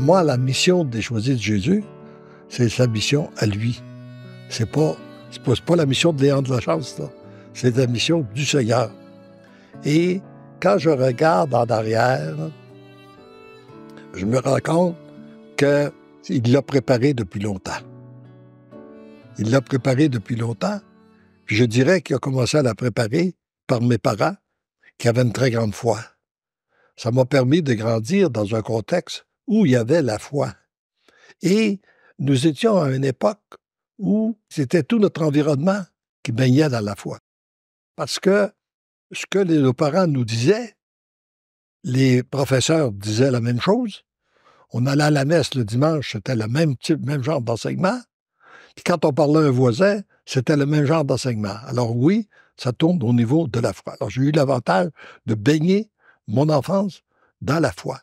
moi, la mission des choisis de Jésus, c'est sa mission à lui. C'est pas la mission de Léon de la Chance, là. C'est la mission du Seigneur. Et quand je regarde en arrière, je me rends compte qu'il l'a préparé depuis longtemps. Il l'a préparé depuis longtemps, puis je dirais qu'il a commencé à la préparer par mes parents, qui avaient une très grande foi. Ça m'a permis de grandir dans un contexte où il y avait la foi. Et nous étions à une époque où c'était tout notre environnement qui baignait dans la foi. Parce que ce que nos parents nous disaient, les professeurs disaient la même chose. On allait à la messe le dimanche, c'était le même genre d'enseignement. Puis quand on parlait à un voisin, c'était le même genre d'enseignement. Alors oui, ça tourne au niveau de la foi. Alors j'ai eu l'avantage de baigner mon enfance dans la foi.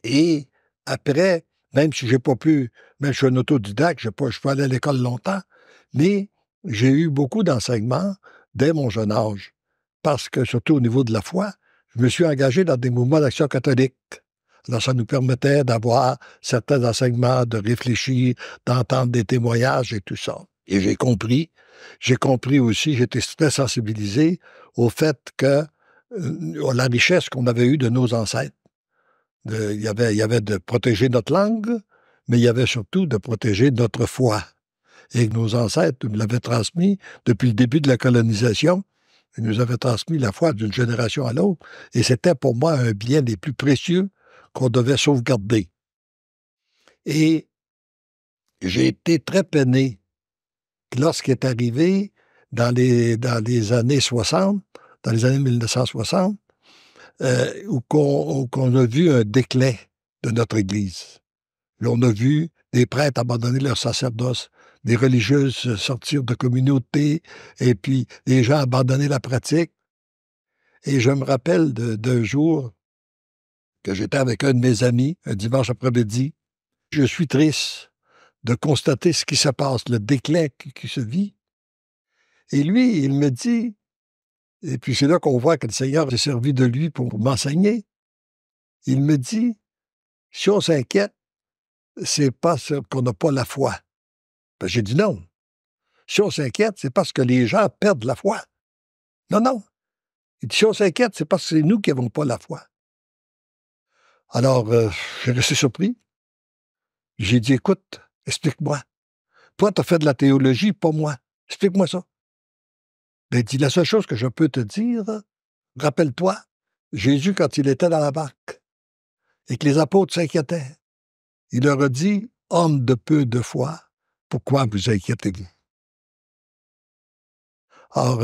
Et après, même si j'ai pas pu, même je suis un autodidacte, je ne suis pas allé à l'école longtemps, mais j'ai eu beaucoup d'enseignements dès mon jeune âge. Parce que, surtout au niveau de la foi, je me suis engagé dans des mouvements d'action catholique. Alors, ça nous permettait d'avoir certains enseignements, de réfléchir, d'entendre des témoignages et tout ça. Et j'ai compris aussi, j'étais très sensibilisé au fait que la richesse qu'on avait eue de nos ancêtres. Il y avait de protéger notre langue, mais il y avait surtout de protéger notre foi. Et que nos ancêtres nous l'avaient transmis depuis le début de la colonisation. Ils nous avaient transmis la foi d'une génération à l'autre. Et c'était pour moi un bien des plus précieux qu'on devait sauvegarder. Et j'ai été très peiné lorsqu'il est arrivé dans les années 60, dans les années 1960, où qu'on a vu un déclin de notre Église. Là, on a vu des prêtres abandonner leur sacerdoce, des religieuses sortir de communauté, et puis des gens abandonner la pratique. Et je me rappelle d'un jour que j'étais avec un de mes amis, un dimanche après-midi. Je suis triste de constater ce qui se passe, le déclin qui se vit. Et lui, il me dit, et puis c'est là qu'on voit que le Seigneur s'est servi de lui pour m'enseigner. Il me dit, si on s'inquiète, c'est parce qu'on n'a pas la foi. Ben, j'ai dit non. Si on s'inquiète, c'est parce que les gens perdent la foi. Non, non. Il dit, si on s'inquiète, c'est parce que c'est nous qui n'avons pas la foi. Alors, j'ai resté surpris. J'ai dit, écoute, explique-moi. Toi, tu as fait de la théologie, pas moi. Explique-moi ça. Ben, il dit, la seule chose que je peux te dire, rappelle-toi, Jésus, quand il était dans la barque et que les apôtres s'inquiétaient, il leur a dit, hommes de peu de foi, pourquoi vous inquiétez-vous? Alors,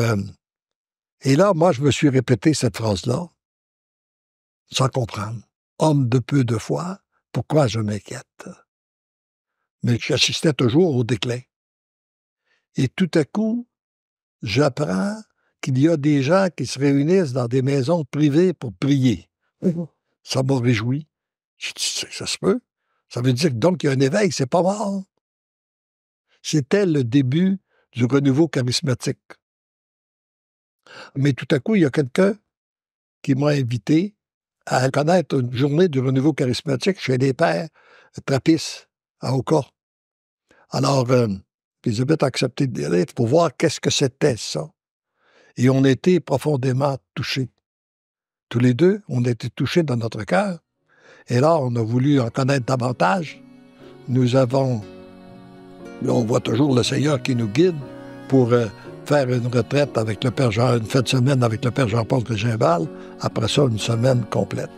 et là, moi, je me suis répété cette phrase-là, sans comprendre. Homme de peu de foi, pourquoi je m'inquiète? Mais j'assistais toujours au déclin. Et tout à coup, j'apprends qu'il y a des gens qui se réunissent dans des maisons privées pour prier. Ça m'a réjoui. J'ai dit, ça se peut. Ça veut dire que donc il y a un éveil, c'est pas mort. C'était le début du renouveau charismatique. Mais tout à coup, il y a quelqu'un qui m'a invité à connaître une journée du renouveau charismatique chez les pères trappistes à Oka. Alors, Elisabeth a accepté de aller pour voir qu'est-ce que c'était, ça. Et on a été profondément touchés. Tous les deux, on a été touchés dans notre cœur. Et là, on a voulu en connaître davantage. On voit toujours le Seigneur qui nous guide pour faire une retraite avec le Père Jean, une fin de semaine avec le Père Jean-Paul de Gimbal. Après ça, une semaine complète.